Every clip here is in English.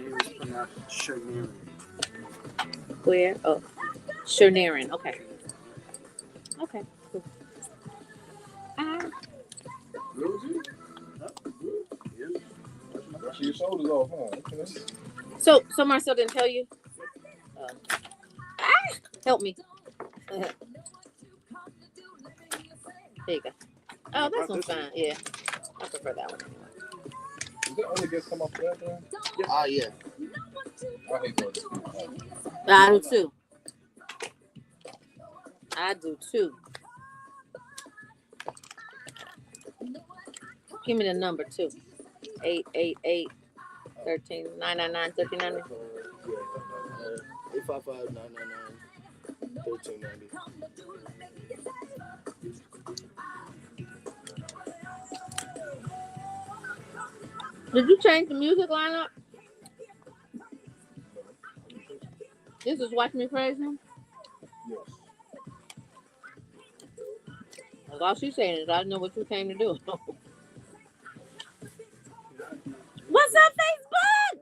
It was pronounced Shernerin. Where? Oh, Shernerin. Okay. Okay. Cool. Really? Yeah. Brushing your shoulders off, huh? Okay. So Marcel didn't tell you? Uh, help me. There you go. Oh, this one's fine. Yeah, I prefer that one anyway. Does that only get come off that thing? Ah, yeah. I hate those. I do too. I do too. Give me the number too. 888 13 999 1390. 855-999-1390. Did you change the music lineup? This is Watch Me Praise Him? Yes. That's all she's saying is I know what you came to do. What's up, Facebook?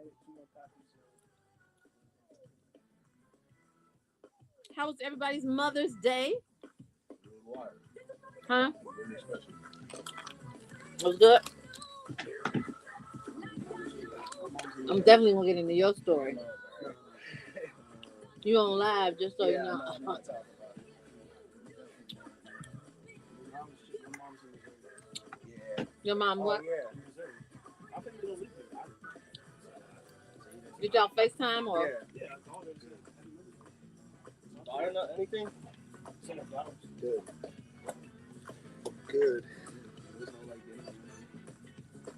How was everybody's Mother's Day? Huh? It was good. I'm definitely gonna get into your story. You on live, just so you know. Your mom what? Did y'all FaceTime or? Yeah. Buying anything? Good. Good.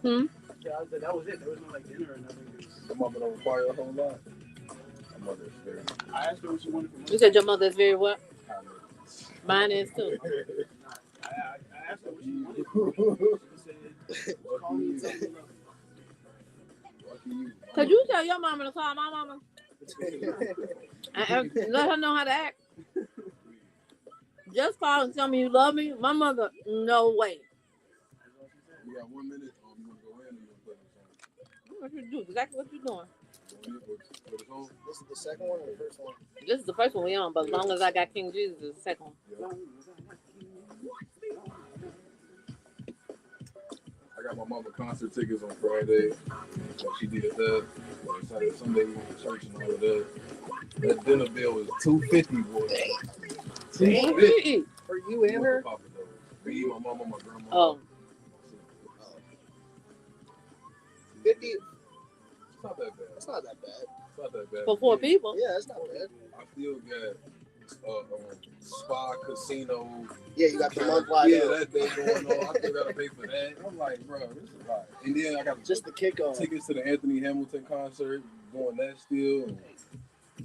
Hmm? Yeah, that was it. There was no like dinner or nothing. Your mama don't require a whole lot. My mother's very I asked her what she wanted for You lunch. said your mother is very what? kind Mine is too. I asked her what she wanted. She said, call me and tell me love. Could you tell your mama to call my mama? And let her know how to act. Just call and tell me you love me. My mother, no way. You got 1 minute. You want to go in and you want to play What you do? Exactly what you doing. the song? This is the second one or the first one? This is the first one we on, but as long as I got King Jesus, it's the second one. I got my mama concert tickets on Friday. So she did that. Saturday, Sunday we went to church and all of that. That dinner bill was $250, boy. $250 For you and her? For you, my mama, my grandma. Oh. 50. It's not that bad. That's not that bad. It's not that bad. For 4 people? Yeah, it's not bad. I still got spa, casino. Yeah, you got the month lined Yeah, up. that thing going on. I still gotta pay for that. I'm like, bro, this is a lot. And then I got Just the kickoff. tickets to the Anthony Hamilton concert. Doing that still. And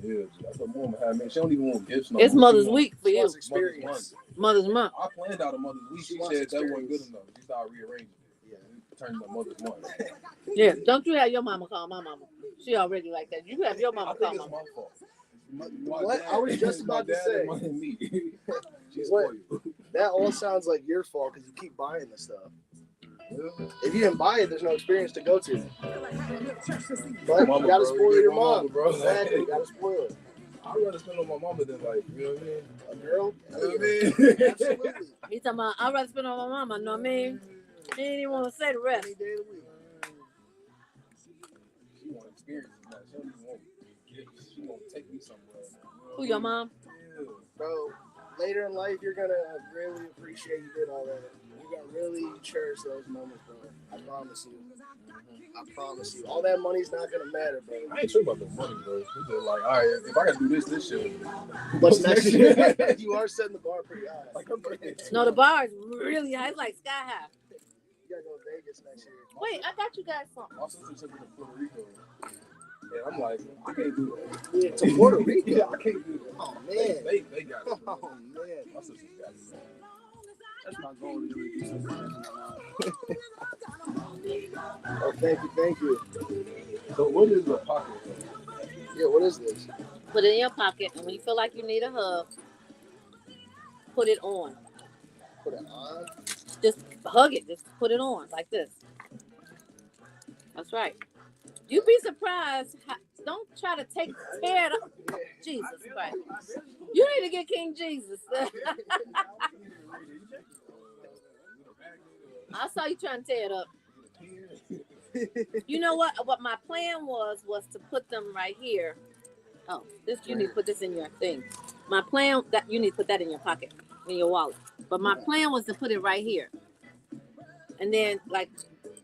yeah, that's what mama had. Man, she don't even want gifts. No It's more. Mother's She Week for you. Plus experience. Mother's Month. I planned out a Mother's Week. She wants said that wasn't good experience. enough. She started rearranging it. Yeah. Turned into Mother's Month. Yeah, don't you have your mama call my mama. She already like that. You have your I mama think call it's mama. my fault. What? I was just about to say. My dad and me. She's What? spoiled. That all sounds like your fault because you keep buying this stuff. If you didn't buy it, there's no experience to go to. But Mama, you gotta bro, spoil you your get my mom. mama, bro. Exactly, you gotta spoil it. I'd rather spend on my mama than like, you know what I mean? A girl? You know what I mean? Absolutely. He talking about, I'd rather spend on my mama, know what I mean? She didn't even want to say the rest. Any day of the week. She want experiences now. She don't even want gifts. She want to take me somewhere. Who, your mom? Yeah. Bro, later in life, you're gonna really appreciate you did all that. You're gonna really cherish those moments, bro. I promise you. I promise you. All that money's not gonna matter, bro. I ain't sure about the money, bro. It's just like, all right, if I gotta do this year, What's next year? You are setting the bar pretty high. Like, I'm pretty. No, the bar is really high. It's like sky high. You gotta go to Vegas next year. Wait, I got you guys something. My sister took me to Puerto Rico. And I'm like, I can't do that. Yeah, to Puerto Rico. Yeah, I can't do that. Oh, man. They got it. Oh, man. My sister's got it. That's my goal to really do something. Oh, thank you. So what is the pocket? Yeah, what is this? Put it in your pocket, and when you feel like you need a hug, put it on. Put it on. Just hug it. Just put it on like this. That's right. You'd be surprised. Don't try to tear it up. Jesus Christ. You need to get King Jesus. I saw you trying to tear it up. You know what? What my plan was to put them right here. Oh, this you need to put this in your thing. My plan that you need to put that in your pocket, in your wallet. But my plan was to put it right here. And then like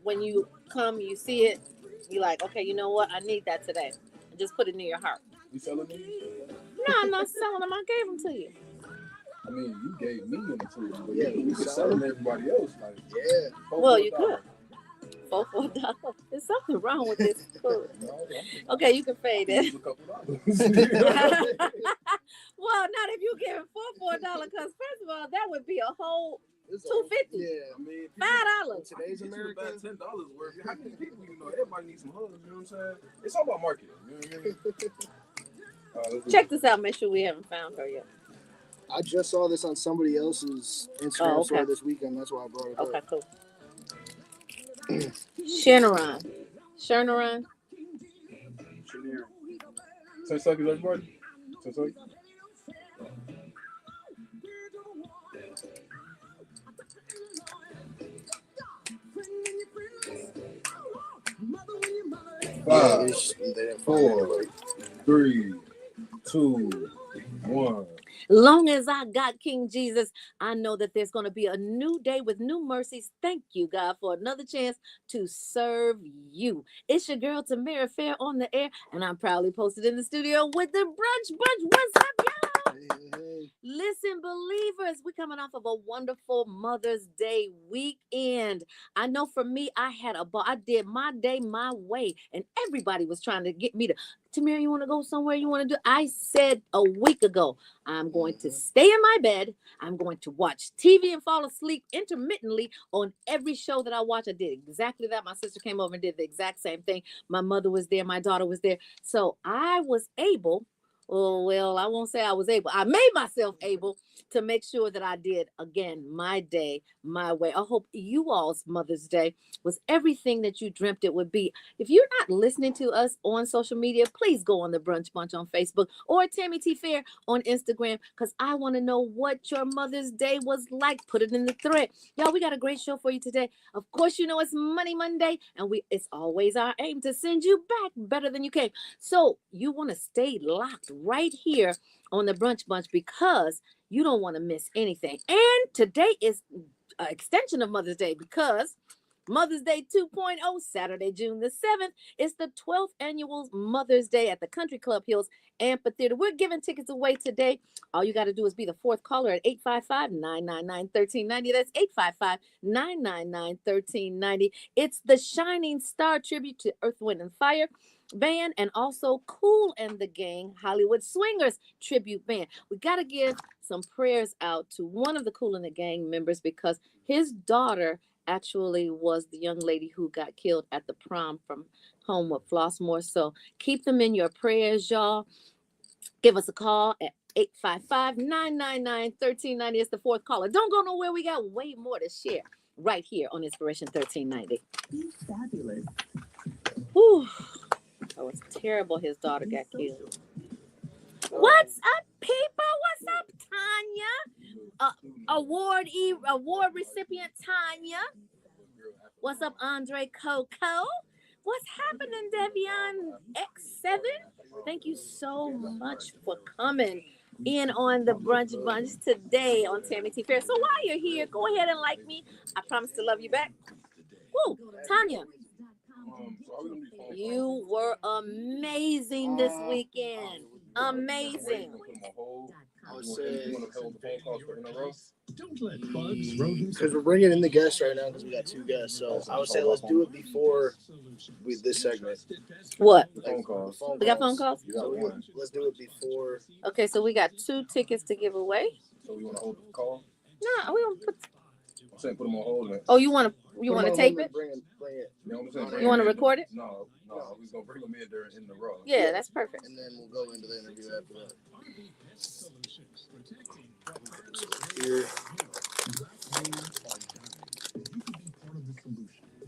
when you come, you see it, you're like, okay, you know what? I need that today. And just put it near your heart. You selling these? No, I'm not selling them. I gave them to you. I mean, you gave me them too, but Yeah, you can sell them to everybody else. Like, Yeah. Well, you could. $4. There's something wrong with this food. Okay, you can fade it. $2. Well, not if you give it $4, because first of all, that would be a whole $2.50. Yeah, I mean, $5. Today's America. $10 worth. How many people you know? Everybody needs some hugs. You know what I'm saying? It's all about marketing. You know what I mean? Check this out. Make sure we haven't found her yet. I just saw this on somebody else's Instagram story this weekend. That's why I brought it up. Okay, cool. Shanaron. 10 seconds, everybody. 10 seconds. Five, 4, 3, 2, 1. Long as I got King Jesus, I know that there's going to be a new day with new mercies. Thank you, God, for another chance to serve you. It's your girl, Tamara Fair, on the air, and I'm proudly posted in the studio with the Brunch. What's up, y'all? Hey. Listen, believers, we're coming off of a wonderful Mother's Day weekend. I know for me, I had a ball. I did my day my way, and everybody was trying to get me to, Tamara, you want to go somewhere? You want to do? I said a week ago, I'm going to stay in my bed. I'm going to watch TV and fall asleep intermittently on every show that I watch. I did exactly that. My sister came over and did the exact same thing. My mother was there. My daughter was there. So I was able, oh, well, I won't say I was able. I made myself able to make sure that I did, again, my day, my way. I hope you all's Mother's Day was everything that you dreamt it would be. If you're not listening to us on social media, please go on the Brunch Bunch on Facebook or Tammy T Fair on Instagram, because I want to know what your Mother's Day was like. Put it in the thread. Y'all, we got a great show for you today. Of course, you know it's Money Monday, and it's always our aim to send you back better than you came. So you want to stay locked right here on the Brunch Bunch, because you don't want to miss anything. And today is an extension of Mother's Day, because Mother's Day 2.0, Saturday, June the 7th, is the 12th annual Mother's Day at the Country Club Hills Amphitheater. We're giving tickets away today. All you got to do is be the fourth caller at 855-999-1390. That's 855-999-1390. It's the Shining Star tribute to Earth, Wind, and Fire band, and also Kool and the Gang Hollywood Swingers tribute band. We got to give some prayers out to one of the Kool and the Gang members, because his daughter actually was the young lady who got killed at the prom from home with Flossmore. So keep them in your prayers, y'all. Give us a call at 855-999-1390. It's the fourth caller. Don't go nowhere. We got way more to share right here on Inspiration 1390. Fabulous. Whew. Oh, it's terrible. His daughter got killed. What's up, people? What's up, Tanya? Award recipient Tanya. What's up, Andre Coco? What's happening, Devion X7? Thank you so much for coming in on the Brunch Bunch today on Tammy T Fair. So while you're here, go ahead and like me. I promise to love you back. Woo, Tanya. You were amazing this weekend. Amazing. I would say, Don't let bugs, rodents, because we're bringing in the guests right now, because we got 2 guests. So I would say let's do it before this segment. What? Phone calls. We got phone calls? So let's do it before. Okay, so we got 2 tickets to give away. So we want to hold the call? No, we don't put. I'm saying put them on hold. Oh, you want to tape it? Bring it. You know what I'm saying? You want to record it? No. We're going to bring them in the row. Yeah, that's perfect. And then we'll go into the interview after that. Here.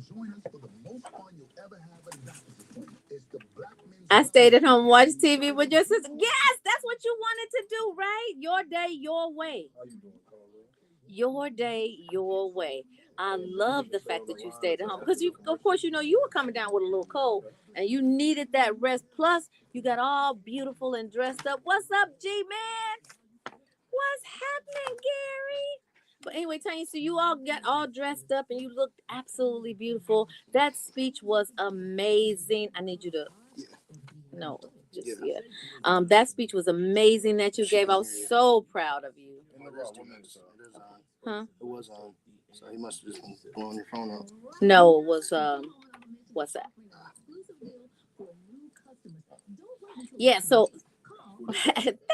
Join us for the most fun you'll ever have at a doctor's appointment. I stayed at home, watched TV with your sister. Yes, that's what you wanted to do, right? Your day, your way. How you doing, Carla? Your day, your way. I love the fact that you stayed at home because you, of course, you know you were coming down with a little cold and you needed that rest. Plus, you got all beautiful and dressed up. What's up, G man? What's happening, Gary? But anyway, Tanya, so you all got all dressed up and you looked absolutely beautiful. That speech was amazing. I need you to no, just yeah. That speech was amazing that you gave. I was so proud of you. Huh? It was on. So he must have just been blowing your phone out. No, it was what's that? Yeah, so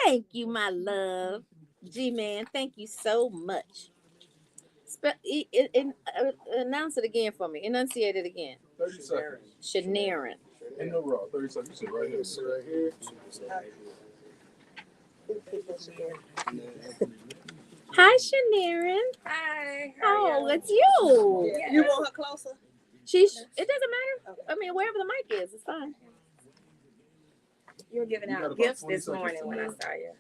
thank you, my love. G man, thank you so much. Announce it again for me. Enunciate it again. 30 seconds. Shanarin. In the row. 30 seconds. You sit right here. Sit right here. Hi, Shanarin. Hi. Oh, it's you. Yeah. You want her closer? It doesn't matter. I mean, wherever the mic is, it's fine. You were giving You got out about gifts 20 this seconds morning to when I move. saw you.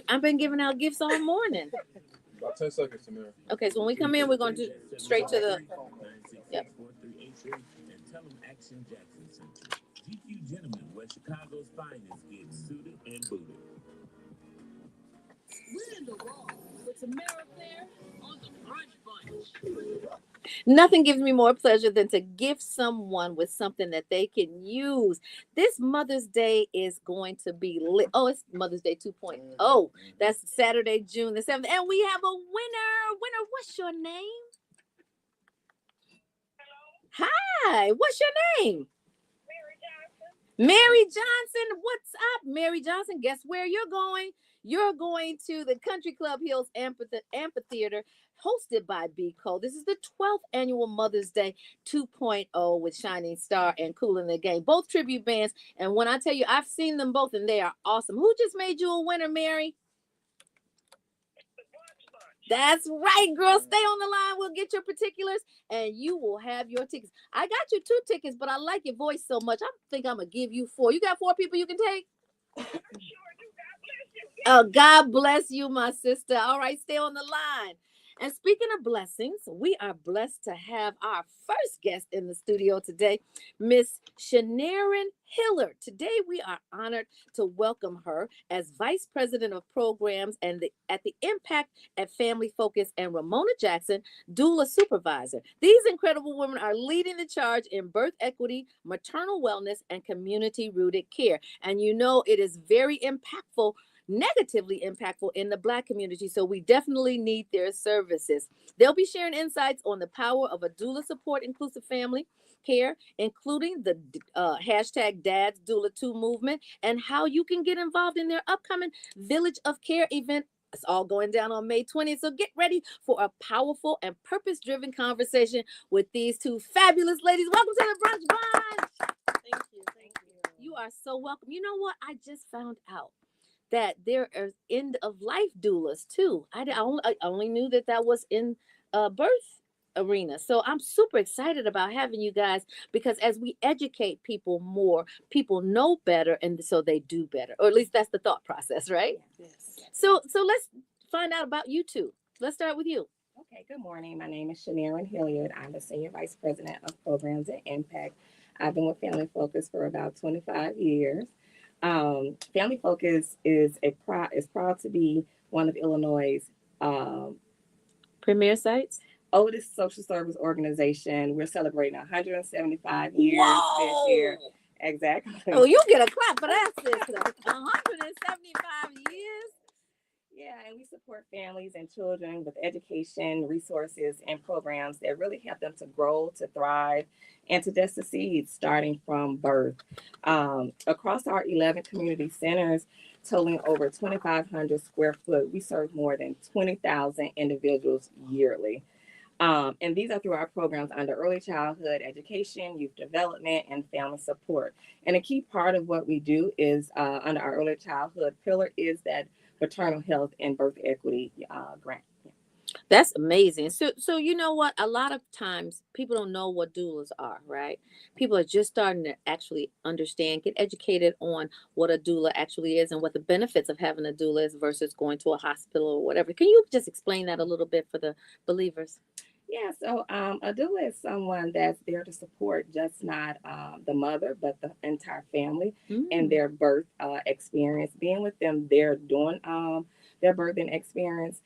I've been giving out gifts all morning. About 10 seconds, Tamara. Okay, so when we come in, we're going to do straight to the. Yep. GQ Gentlemen, where Chicago's finest get suited and booted. We're in the wrong with Tamara Fair on the Brunch Bunch. Nothing gives me more pleasure than to gift someone with something that they can use. This Mother's Day is going to be lit. Oh, it's Mother's Day 2.0. That's Saturday, June the 7th. And we have a winner. Winner, what's your name? Hi, what's your name? Mary Johnson, what's up, Mary Johnson? Guess where you're going? You're going to the Country Club Hills Amphitheater, hosted by B. Cole. This is the 12th annual Mother's Day 2.0 with Shining Star and Kool in the Game, both tribute bands. And when I tell you, I've seen them both, and they are awesome. Who just made you a winner, Mary? That's right, girl. Stay on the line. We'll get your particulars and you will have your tickets. I got you 2 tickets, but I like your voice so much. I think I'm going to give you 4. You got 4 people you can take? Oh, God bless you, my sister. All right, stay on the line. And speaking of blessings, we are blessed to have our first guest in the studio today, Miss Shanarin Hillard. Today, we are honored to welcome her as Vice President of Programs and at the Impact at Family Focus, and Ramona Jackson, Doula Supervisor. These incredible women are leading the charge in birth equity, maternal wellness, and community-rooted care. And you know it is very impactful, negatively impactful in the Black community. So we definitely need their services. They'll be sharing insights on the power of a doula support inclusive family care, including the hashtag Dads Doula 2 movement, and how you can get involved in their upcoming Village of Care event. It's all going down on May 20th. So get ready for a powerful and purpose-driven conversation with these 2 fabulous ladies. Welcome to the Brunch Bunch. Thank you. Thank you. You are so welcome. You know what? I just found out that there are end of life doulas too. I only knew that was in birth arena. So I'm super excited about having you guys, because as we educate people more, people know better, and so they do better. Or at least that's the thought process, right? Yes. So let's find out about you 2. Let's start with you. Okay, good morning. My name is Shanarin Hilliard. I'm the Senior Vice President of Programs at Impact. I've been with Family Focus for about 25 years. Family Focus is proud to be one of Illinois' Premier sites. oldest social service organization. We're celebrating 175 years this year. Exactly. Oh, you get a clap for that, sister. 175 years. Yeah, and we support families and children with education, resources, and programs that really help them to grow, to thrive, and to just succeed starting from birth. Across our 11 community centers, totaling over 2,500 square foot, we serve more than 20,000 individuals yearly. And these are through our programs under early childhood education, youth development, and family support. And a key part of what we do is under our early childhood pillar is that maternal health and birth equity grant. That's amazing. So you know what? A lot of times people don't know what doulas are, right? People are just starting to actually understand, get educated on what a doula actually is and what the benefits of having a doula is versus going to a hospital or whatever. Can you just explain that a little bit for the believers? Yeah, so a doula is someone that's there to support just not the mother, but the entire family in Mm. their birth experience. Being with them, they're doing their birthing experience.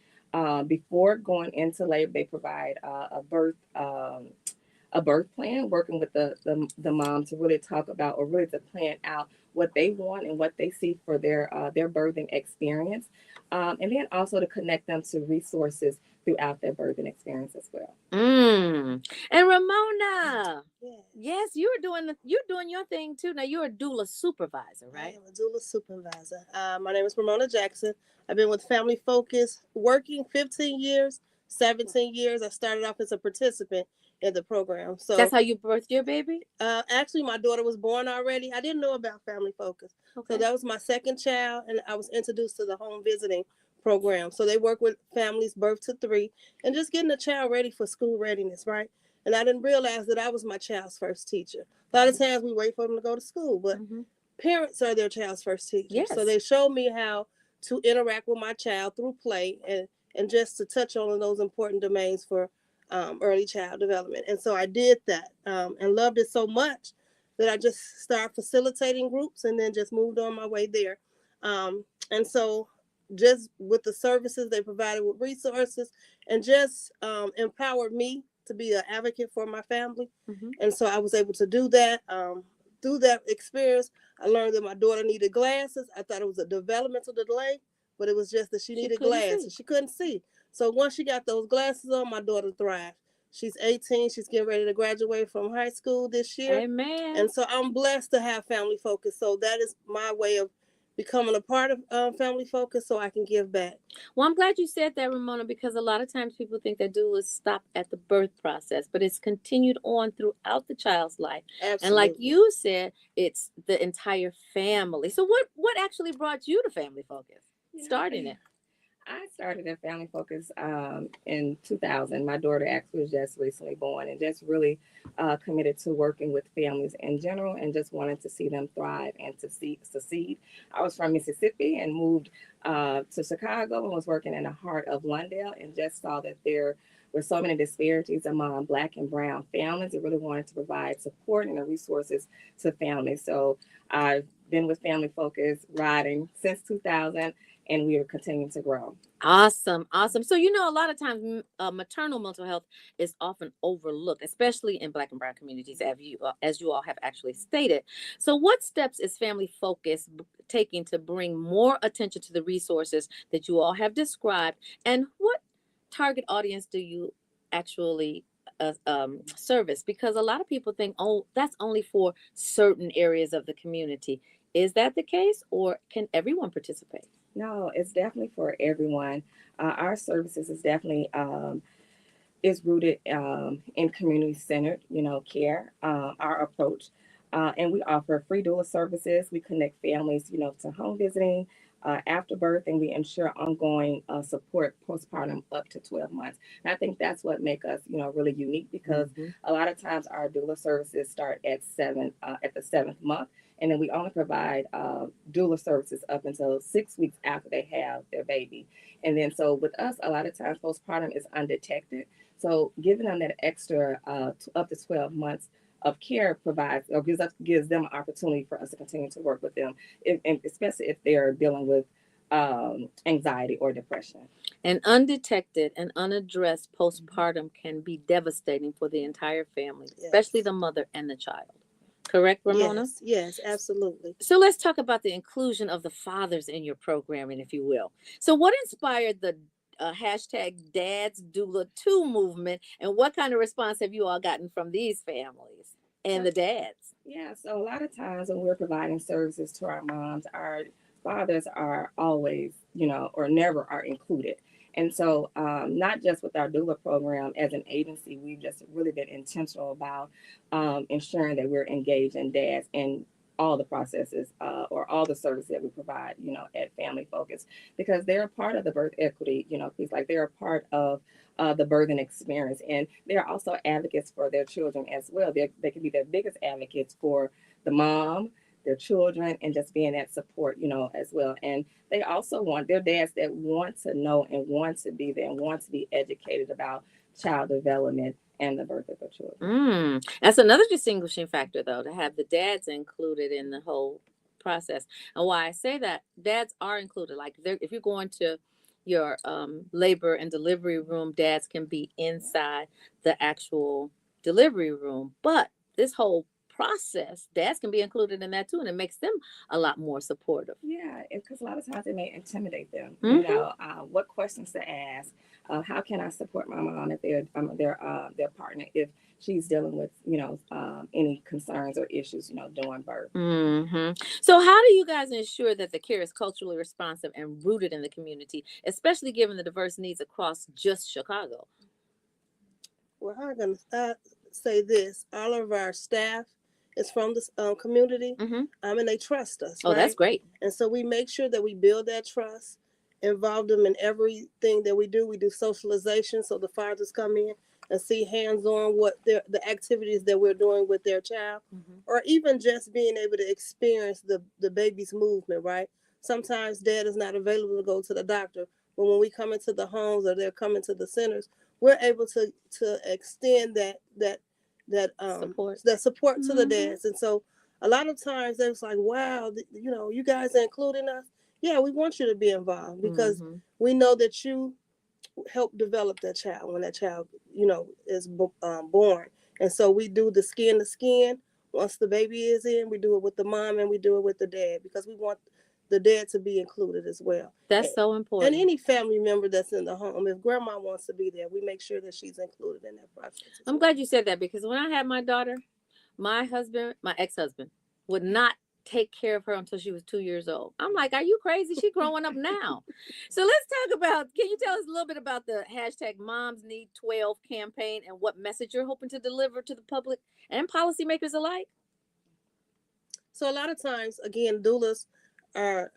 Before going into labor, they provide a birth plan, working with the mom to really talk about or really to plan out what they want and what they see for their birthing experience, and then also to connect them to resources throughout their birthing experience as well. Mm. And Ramona, Yes. yes, you're doing your thing too. Now you're a doula supervisor, I right? am a doula supervisor. My name is Ramona Jackson. I've been with Family Focus working 15 years, 17 years. I started off as a participant in the program. That's So how you birthed your baby? actually, my daughter was born already. I didn't know about Family Focus. So Okay. that was my second child, and I was introduced to the home visiting program. So they work with families birth to 3 and just getting the child ready for school readiness, right? And I didn't realize that I was my child's first teacher. A lot of times we wait for them to go to school, but Hmm. parents are their child's first teachers. So Yes. they showed me how to interact with my child through play and just to touch on those important domains for early child development. And so I did that and loved it so much that I just started facilitating groups and then just moved on my way there. And so just with the services they provided with resources and just empowered me to be an advocate for my family. Hmm. And so I was able to do that. Through that experience, I learned that my daughter needed glasses. I thought it was a developmental delay, but it was just that she She needed couldn't see. glasses. She couldn't see. So once she got those glasses on, my daughter thrived. She's 18. She's getting ready to graduate from high school this year. Amen. And so I'm blessed to have Family Focus. So that is my way of becoming a part of Family Focus so I can give back. Well, I'm glad you said that, Ramona, because a lot of times people think that doulas stop at the birth process, but it's continued on throughout the child's life. Absolutely. And like you said, it's the entire family. So what actually brought you to Family Focus? Starting it. I started in Family Focus in 2000. My daughter actually was just recently born and just really committed to working with families in general and just wanted to see them thrive and to succeed. I was from Mississippi and moved to Chicago and was working in the heart of Londale and just saw that there were so many disparities among Black and Brown families. I really wanted to provide support and the resources to families. So I've been with Family Focus riding since 2000 and we are continuing to grow. Awesome, awesome. So you know, a lot of times maternal mental health is often overlooked, especially in Black and Brown communities, as you all have actually stated. So, what steps is Family Focus taking to bring more attention to the resources that you all have described, and what target audience do you actually service? Because a lot of people think, oh, that's only for certain areas of the community. Is that the case, or can everyone participate? No, it's definitely for everyone. Our services is definitely is rooted in community centered, care. Our approach, and we offer free doula services. We connect families, to home visiting. After birth, and we ensure ongoing support postpartum up to 12 months. And I think that's what makes us, really unique because a lot of times our doula services start at the 7th month, and then we only provide doula services up until 6 weeks after they have their baby. And then so with us, a lot of times postpartum is undetected. So giving them that extra up to 12 months of care provides or gives them an opportunity for us to continue to work with them, and especially if they're dealing with anxiety or depression. And undetected and unaddressed postpartum can be devastating for the entire family, especially the mother and the child. Correct, Ramona? Yes, absolutely. So let's talk about the inclusion of the fathers in your programming, if you will. So what inspired the hashtag Dads Doula 2 movement, and what kind of response have you all gotten from these families and the dads? Yeah, so a lot of times when we're providing services to our moms, our fathers are always, or never are included. And so, not just with our doula program as an agency, we've just really been intentional about ensuring that we're engaging dads and all the processes or all the services that we provide, at Family Focus, because they're a part of the birth equity, piece. Like they're a part of the birthing experience, and they're also advocates for their children as well. They can be their biggest advocates for the mom, their children, and just being that support, as well. And they also want their dads that want to know and want to be there and want to be educated about child development and the birth of their children. That's another distinguishing factor, though, to have the dads included in the whole process. And why I say that, dads are included. Like if you're going to your labor and delivery room, dads can be inside the actual delivery room. But this whole process, dads can be included in that too, and it makes them a lot more supportive. Yeah, because a lot of times it may intimidate them. Mm-hmm. What questions to ask. How can I support my mom if their partner, if she's dealing with any concerns or issues during birth. Mm-hmm. So how do you guys ensure that the care is culturally responsive and rooted in the community, especially given the diverse needs across just Chicago? Well, I'm going to say this. All of our staff is from the community, Mm-hmm. and they trust us. Oh, right? That's great. And so we make sure that we build that trust, involve them in everything that we do. We do socialization, so the fathers come in and see hands-on what the activities that we're doing with their child, or even just being able to experience the baby's movement, right? Sometimes dad is not available to go to the doctor, but when we come into the homes or they're coming to the centers, we're able to extend that support to the dads. And so a lot of times it's like, wow, you guys are including us. Yeah, we want you to be involved because we know that you help develop that child when that child, is born. And so we do the skin to skin. Once the baby is in, we do it with the mom and we do it with the dad because we want the dad to be included as well. That's so important. And any family member that's in the home, if grandma wants to be there, we make sure that she's included in that process. I'm glad you said that because when I had my daughter, my ex-husband, would not take care of her until she was 2 years old. I'm like, are you crazy? She's growing up now. So let's talk about, can you tell us a little bit about the hashtag Moms Need 12 campaign and what message you're hoping to deliver to the public and policymakers alike? So a lot of times, again, doulas are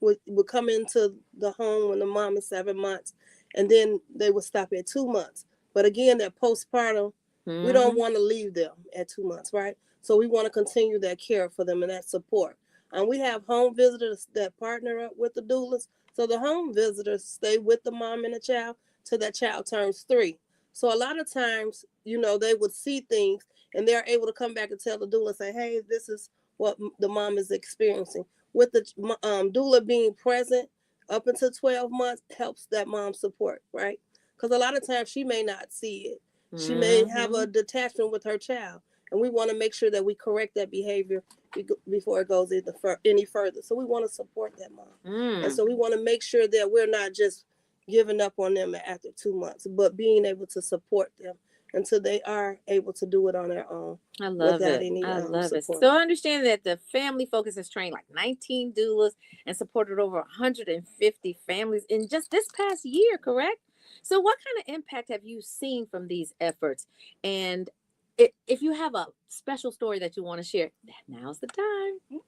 would come into the home when the mom is 7 months, and then they would stop at 2 months. But again, that postpartum, we don't want to leave them at 2 months, right? So we want to continue that care for them and that support. And we have home visitors that partner up with the doulas. So the home visitors stay with the mom and the child till that child turns 3. So a lot of times, they would see things and they're able to come back and tell the doula and say, hey, this is what the mom is experiencing. With the doula being present up until 12 months helps that mom support, right? Because a lot of times she may not see it. She may have a detachment with her child. And we want to make sure that we correct that behavior before it goes any further. So we want to support that mom. And so we want to make sure that we're not just giving up on them after 2 months, but being able to support them until they are able to do it on their own. I love it. I love it. So I understand that the Family Focus has trained like 19 doulas and supported over 150 families in just this past year, correct? So what kind of impact have you seen from these efforts? And if you have a special story that you want to share, now's the time.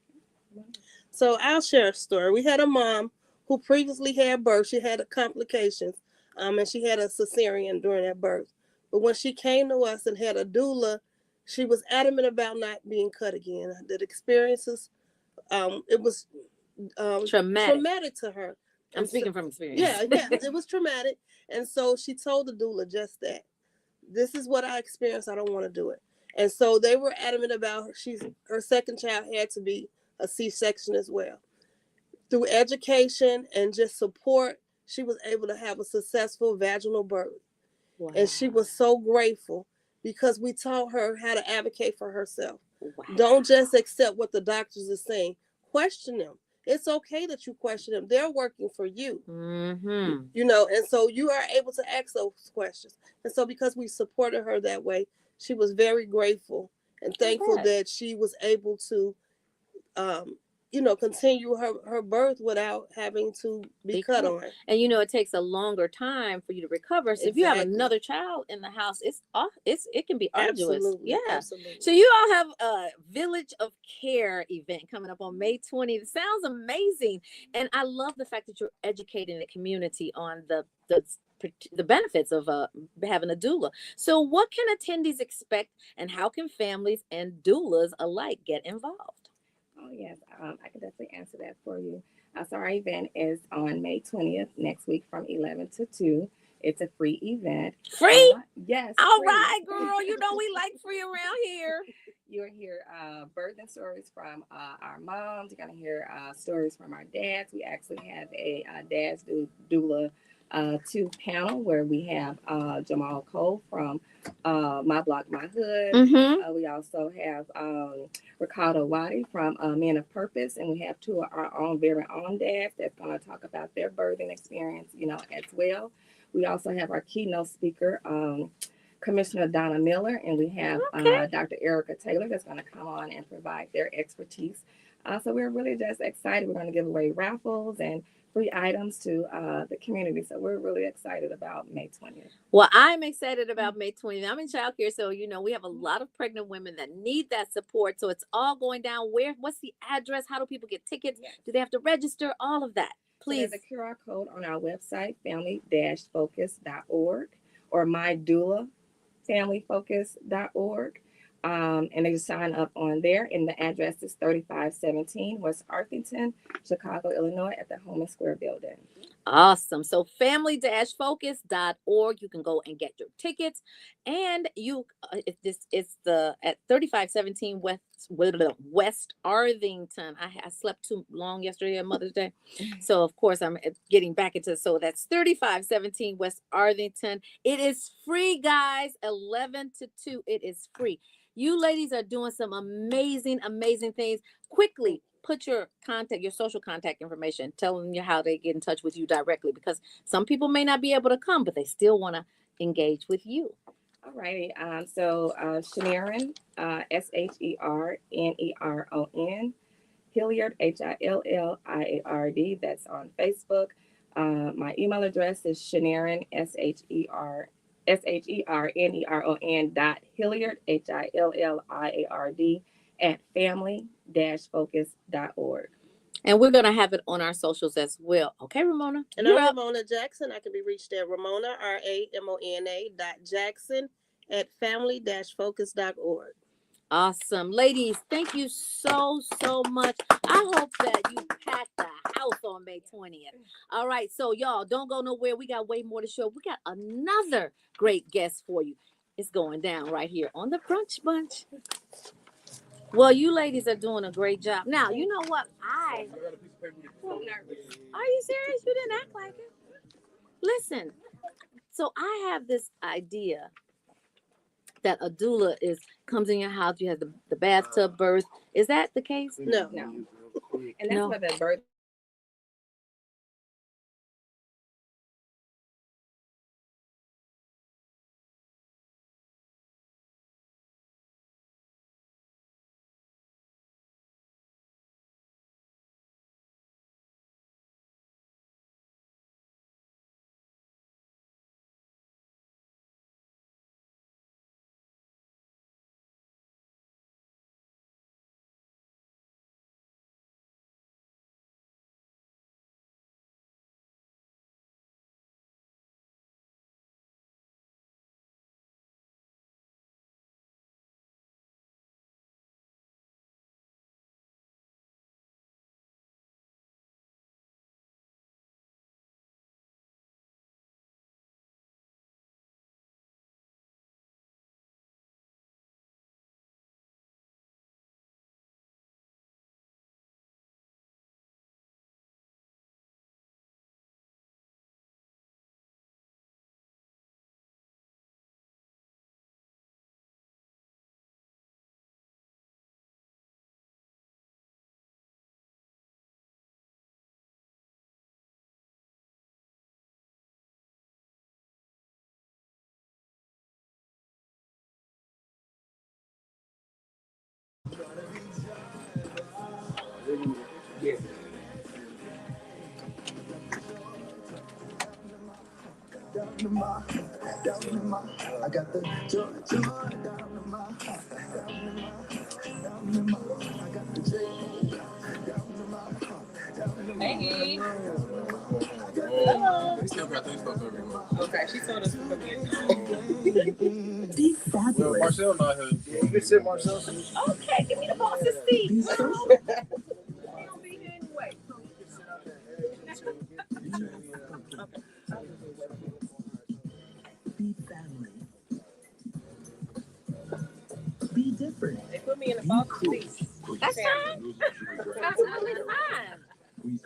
So I'll share a story. We had a mom who previously had birth. She had complications, and she had a cesarean during that birth. But when she came to us and had a doula, she was adamant about not being cut again. The experiences, it was traumatic to her. I'm speaking from experience. Yeah, it was traumatic. And so she told the doula just that. This is what I experienced. I don't want to do it. And so they were adamant about her second child had to be a C-section as well. Through education and just support, she was able to have a successful vaginal birth. Wow. And she was so grateful because we taught her how to advocate for herself. Wow. Don't just accept what the doctors are saying. Question them. It's okay that you question them. They're working for you. And so you are able to ask those questions. And so because we supported her that way, she was very grateful and thankful that she was able to continue her birth without having to be cut on. And it takes a longer time for you to recover. So if you have another child in the house, it can be arduous. Absolutely. Yeah. Absolutely. So you all have a Village of Care event coming up on May 20th. It sounds amazing. And I love the fact that you're educating the community on the benefits of having a doula. So what can attendees expect, and how can families and doulas alike get involved? Oh, yes, I can definitely answer that for you. So our event is on May 20th, next week from 11 to 2. It's a free event. Free? Yes. All free. right, girl. We like free around here. You'll hear birthing stories from our moms. You're going to hear stories from our dads. We actually have a Dads Doula 2 panel where we have Jamal Cole from My Block, My Hood. Mm-hmm. We also have Ricardo Wadi from Men of Purpose, and we have 2 of our own very own dads that's going to talk about their birthing experience, as well. We also have our keynote speaker, Commissioner Donna Miller, and we have Dr. Erica Taylor that's going to come on and provide their expertise. So we're really just excited. We're going to give away raffles and free items to the community. So we're really excited about May 20th. Well, I'm excited about May 20th. I'm in childcare, so we have a lot of pregnant women that need that support. So it's all going down. What's the address? How do people get tickets? Yes. Do they have to register? All of that, please. So there's a QR code on our website, family-focus.org, or mydoulafamilyfocus.org. And they just sign up on there. And the address is 3517 West Arthington, Chicago, Illinois, at the Home & Square building. Awesome. So family-focus.org. You can go and get your tickets. And it's at 3517 West Arthington. I slept too long yesterday on Mother's Day. So of course I'm getting back into, so that's 3517 West Arthington. It is free, guys. 11 to 2. It is free. You ladies are doing some amazing, amazing things. Quickly put your social contact information. Tell them how they get in touch with you directly, because some people may not be able to come, but they still want to engage with you. All righty. So Sheneron, SHERNERON, Hilliard, HILLIARD. That's on Facebook. My email address is Sheneron, SHERNERON.Hilliard, HILLIARD, at family-focus.org. And we're going to have it on our socials as well. Okay, Ramona? And I'm Ramona Jackson. I can be reached at Ramona, RAMONA.Jackson at family-focus.org. Awesome. Ladies, thank you so, so much. I hope that you pack the house on May 20th. All right. So y'all don't go nowhere. We got way more to show. We got another great guest for you. It's going down right here on the Brunch Bunch. Well, you ladies are doing a great job. Now, you know what? Are you serious? You didn't act like it. Listen, so I have this idea that a doula comes in your house, you have the bathtub birth. Is that the case? No. And that's what the birth. Yeah. I got the joy down in my heart. I got the J down in my heart. Hey. Oh, they still got their stuff everywhere. Okay, she told us to come here. Be fabulous. Well, Marcel not here. Yeah, you can sit Marcel. Okay, give me the boss's seat. Be We social. don't be here anyway. Be family. Be different. They put me in the boss's seat. That's fine. That's totally fine.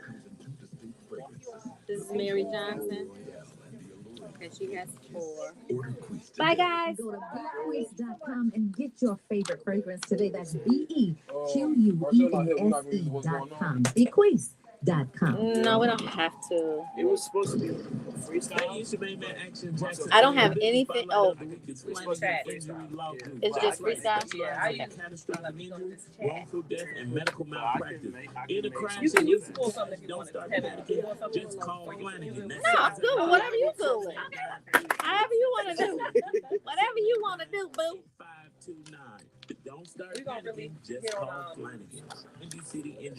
This is Mary Johnson. And she has 4. Bye, guys. Go to bequeeze.com and get your favorite fragrance today. That's bequeeze.com. Bequeeze.com. No, we don't have to. It was supposed to be freestyle. I don't have anything. Oh, it's just freestyle. Yeah, I use wrongful death and medical malpractice. In a crime You can scene, use pull something if you don't want to start have it. panicking. Just call Flanagan. No, I'm cool. Whatever you cool with. However you want to do. Whatever you want to do, boo. 529. Don't start We gonna panicking. really Just hit call on, Flanagan.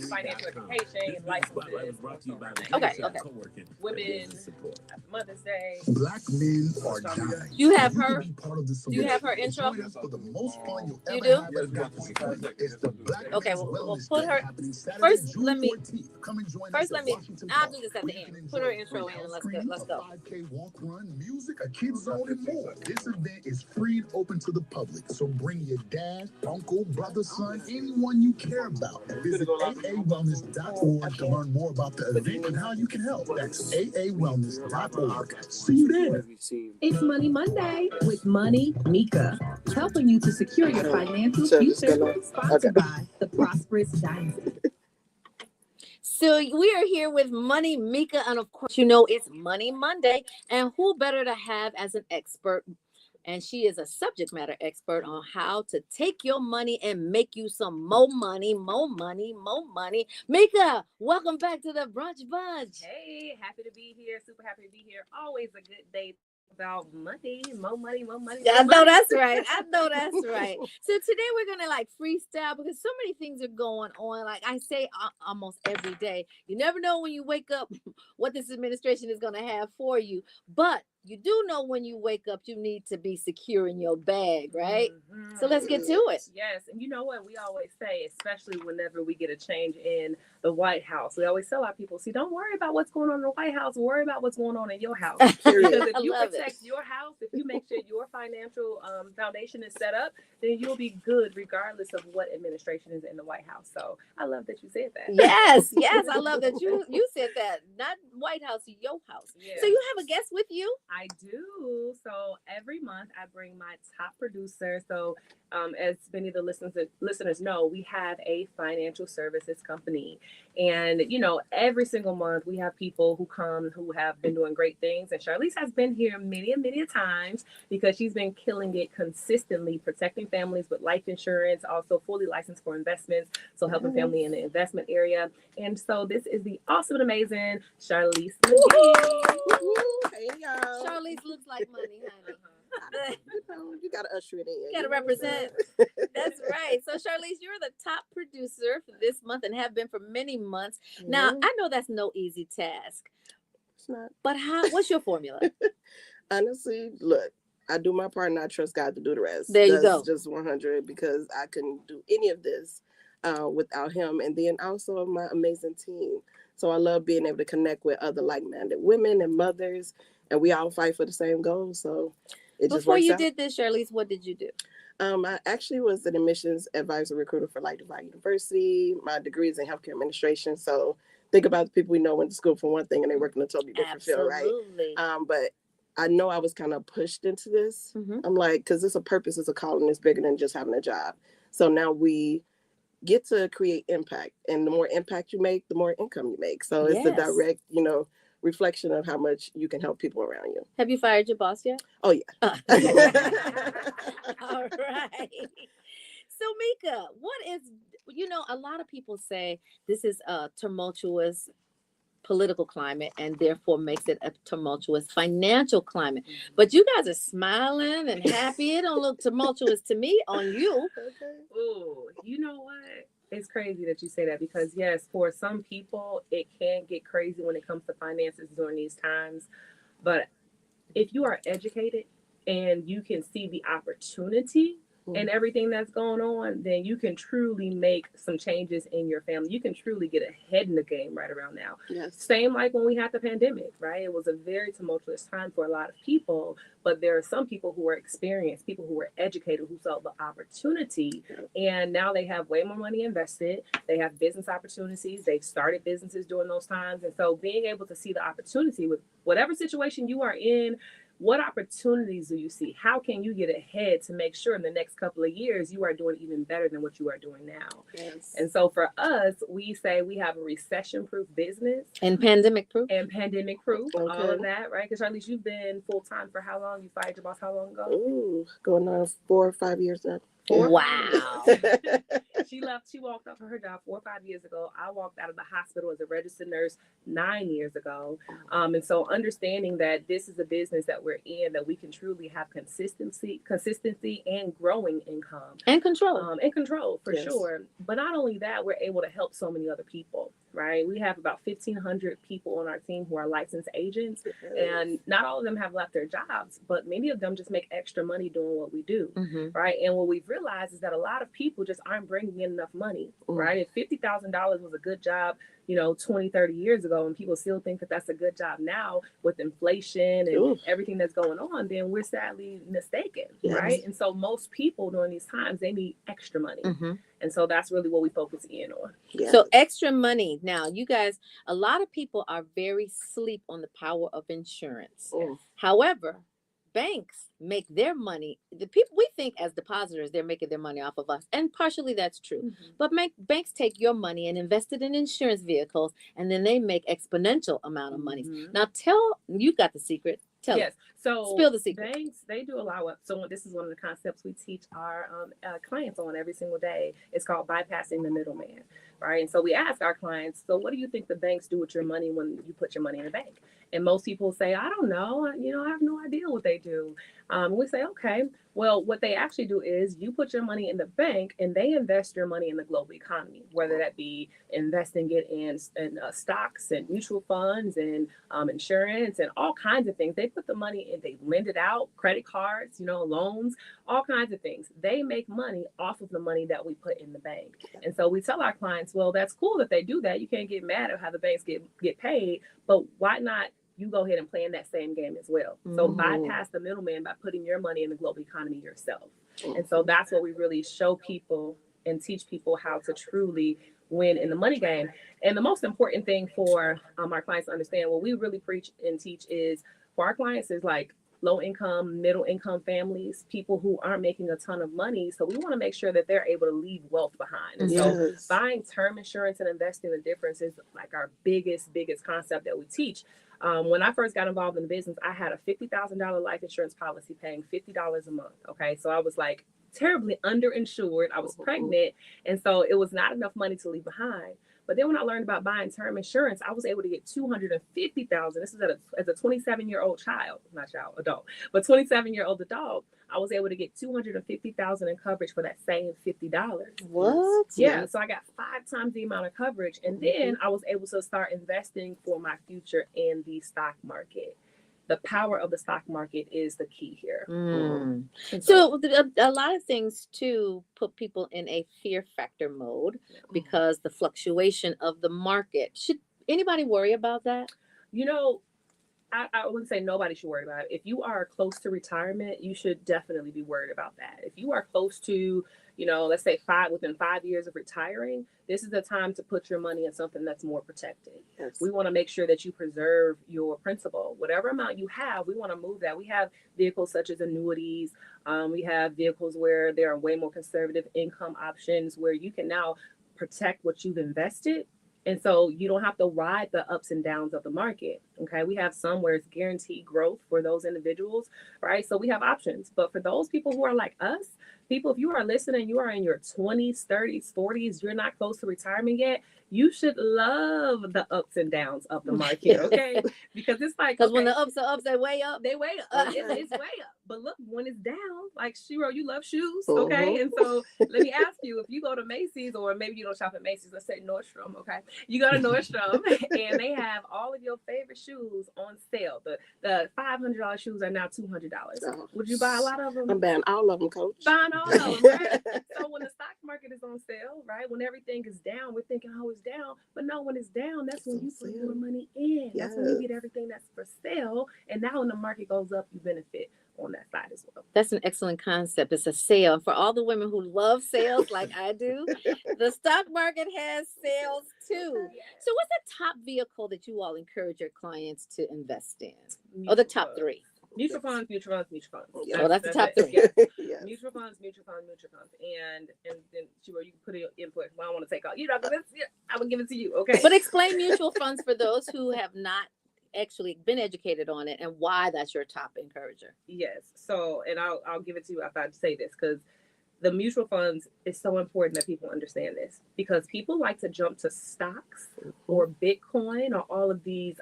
financial education and Spotlight was licenses. brought to you by the Okay, Commission okay. of Co-working and Women, Business Support. Mother's Day. Black men are dying. You have You can her. be part of the Do you have her solution. intro? Join us for the most fun you'll You ever do? have at Black Women. It's the Black Okay, Men's we'll Wellness put Day her- happening Saturday, first, June let me- 14th. Come and join First, us let at me. Washington I'll Park, do this at where the you can end. Put her enjoy intro free in. health Let's go. screenings, Let's a go. 5K walk, run, music, a kids zone, and more. This event is free and open to the public, so bring your dad, uncle, brother, son, anyone you care about. And visit aawellness.org to learn more about the event and how you can help. That's aawellness.org. See you there. It's Money Monday with Money Mika, helping you to secure your financial So just future. gonna- Sponsored by the Prosperous Dynasty. So we are here with Money Mika, and of course, you know it's Money Monday, and who better to have as an expert? And she is a subject matter expert on how to take your money and make you some more money, more money, more money. Mika, welcome back to the Brunch Bunch. Hey, happy to be here. Super happy to be here. Always a good day about money, more money, more money. I know that's right. I know that's right. So today we're gonna like freestyle because so many things are going on. Like I say almost every day, you never know when you wake up what this administration is gonna have for you. But you do know when you wake up, you need to be secure in your bag, right? Mhm. So let's get to it. Yes, and you know what we always say, especially whenever we get a change in the White House, we always tell our people, see, don't worry about what's going on in the White House, worry about what's going on in your house. Because if I you love protect it. your house, if you make sure your financial foundation is set up, then you'll be good regardless of what administration is in the White House. So I love that you said that. Yes, yes, I love that you said that. Not White House, your house. Yeah. So you have a guest with you? I do. So every month I bring my top producer. So as many of the listeners know, we have a financial services company. And, you know, every single month we have people who come who have been doing great things. And Charlize has been here many a times because she's been killing it consistently, protecting families with life insurance, also fully licensed for investments. So helping family in the investment area. And so this is the awesome and amazing Charlize McGee. Hey y'all. Charlize looks like money, honey. You gotta usher it in. You gotta represent. That's right. So Charlize, you're the top producer for this month and have been for many months. Now, I know that's no easy task. It's not. But what's your formula? Honestly, look, I do my part and I trust God to do the rest. There you That's go. just 100 because I couldn't do any of this without him. And then also my amazing team. So I love being able to connect with other like-minded women and mothers, and we all fight for the same goal. So it just Before works you out. did this, Charlize, what did you do? I actually was an admissions advisor recruiter for Light Divine University. My degree is in healthcare administration. So think about the people we know went to school for one thing and they work in a totally different field, right? Absolutely. But I know I was kind of pushed into this. Mhm. I'm like, because it's a purpose, it's a calling, it's bigger than just having a job. So now we get to create impact, and the more impact you make, the more income you make. So it's a Yes. direct, reflection of how much you can help people around you. Have you fired your boss yet? Oh yeah. All right. So Mika, what is you know, a lot of people say this is a tumultuous political climate and therefore makes it a tumultuous financial climate. But you guys are smiling and happy. It don't look tumultuous to me on you. Ooh, you know what? It's crazy that you say that because yes, for some people it can get crazy when it comes to finances during these times. But if you are educated and you can see the opportunity and everything that's going on, then you can truly make some changes in your family. You can truly get ahead in the game right around now. Yes. Same like when we had the pandemic, right? It was a very tumultuous time for a lot of people, but there are some people who were experienced, people who were educated, who saw the opportunity, and now they have way more money invested. They have business opportunities. They've started businesses during those times. And so being able to see the opportunity with whatever situation you are in, what opportunities do you see? How can you get ahead to make sure in the next couple of years you are doing even better than what you are doing now? Yes. And so for us, we say we have a recession-proof business. And pandemic-proof. And pandemic-proof, Okay. all of that, right? Because Charlize, you've been full-time for how long? You fired your boss how long ago? Ooh, going on 4 or 5 years now. Wow. She walked off of her job 4 or 5 years ago. I walked out of the hospital as a registered nurse 9 years ago. And so understanding that this is a business that we're in, that we can truly have consistency and growing income. And control. And control, for Yes. sure. But not only that, we're able to help so many other people, right? We have about 1,500 people on our team who are licensed agents. And not all of them have left their jobs, but many of them just make extra money doing what we do, right? And what we've realized is that a lot of people just aren't bringing in enough money, right? If $50,000 was a good job, 20, 30 years ago, and people still think that that's a good job now with inflation and everything that's going on, then we're sadly mistaken, right? And so most people during these times, they need extra money. And so that's really what we focus in on. Yes. So extra money. Now, you guys, a lot of people are very sleep on the power of insurance. However, banks make their money. The people we think as depositors, they're making their money off of us. And partially that's true. But banks take your money and invest it in insurance vehicles, and then they make exponential amount of money. Now you got the secret. Tell us. So spill the secret. Banks, they do allow us. So this is one of the concepts we teach our clients on every single day. It's called bypassing the middleman, right? And so we ask our clients, so what do you think the banks do with your money when you put your money in the bank? And most people say, I don't know. I have no idea what they do. We say, okay, well, what they actually do is you put your money in the bank and they invest your money in the global economy, whether that be investing it in stocks and mutual funds and insurance and all kinds of things. They put the money in, they lend it out, credit cards, loans, all kinds of things. They make money off of the money that we put in the bank. And so we tell our clients, well, that's cool that they do that. You can't get mad at how the banks get paid, but why not you go ahead and play in that same game as well? So bypass the middleman by putting your money in the global economy yourself. And so that's what we really show people and teach people how to truly win in the money game. And the most important thing for our clients to understand, what we really preach and teach is for our clients is like low income, middle income families, people who aren't making a ton of money. So we want to make sure that they're able to leave wealth behind. And so buying term insurance and investing the difference is like our biggest concept that we teach. When I first got involved in the business, I had a $50,000 life insurance policy paying $50 a month. Okay. So I was like terribly underinsured. I was pregnant. And so it was not enough money to leave behind. But then when I learned about buying term insurance, I was able to get $250,000. This is as a 27-year-old adult, but 27-year-old adult. I was able to get $250,000 in coverage for that same $50. What? Yeah. So I got 5 times the amount of coverage. And then I was able to start investing for my future in the stock market. The power of the stock market is the key here. So a lot of things too put people in a fear factor mode because the fluctuation of the market. Should anybody worry about that? I wouldn't say nobody should worry about it. If you are close to retirement, you should definitely be worried about that. If you are close to, let's say within 5 years of retiring, this is the time to put your money in something that's more protected. Yes. We want to make sure that you preserve your principal. Whatever amount you have, we want to move that. We have vehicles such as annuities. We have vehicles where there are way more conservative income options where you can now protect what you've invested. And so you don't have to ride the ups and downs of the market. Okay. We have some where it's guaranteed growth for those individuals, right? So we have options. But for those people who are like us, people, if you are listening, you are in your 20s, 30s, 40s, you're not close to retirement yet, you should love the ups and downs of the market, okay? Because it's like, Because when the ups are ups, they way up. They way up. It's way up. But look, when it's down, like Shiro, you love shoes, okay? And so let me ask you, if you go to Macy's, or maybe you don't shop at Macy's, let's say Nordstrom, okay? You go to Nordstrom and they have all of your favorite shoes on sale. The $500 shoes are now $200. Would you buy a lot of them? I'm buying all of them, Coach. Buying all of them, right? So when the stock market is on sale, right? When everything is down, we're thinking, oh, it's down. But no, when it's down, that's when you put more money in. That's when you get everything that's for sale. And now when the market goes up, you benefit on that side as well. That's an excellent concept. It's a sale. For all the women who love sales like I do, the stock market has sales too. So what's the top vehicle that you all encourage your clients to invest in? Or the top three? Mutual funds. Oh, that's the top three. Yes. Mutual funds. And then Shiro, you can put in your input. Well, I don't want to take all. I will give it to you. Okay. But explain mutual funds for those who have not actually been educated on it and why that's your top encourager. Yes. So, and I'll give it to you after I say this, because the mutual funds is so important that people understand this, because people like to jump to stocks or Bitcoin or all of these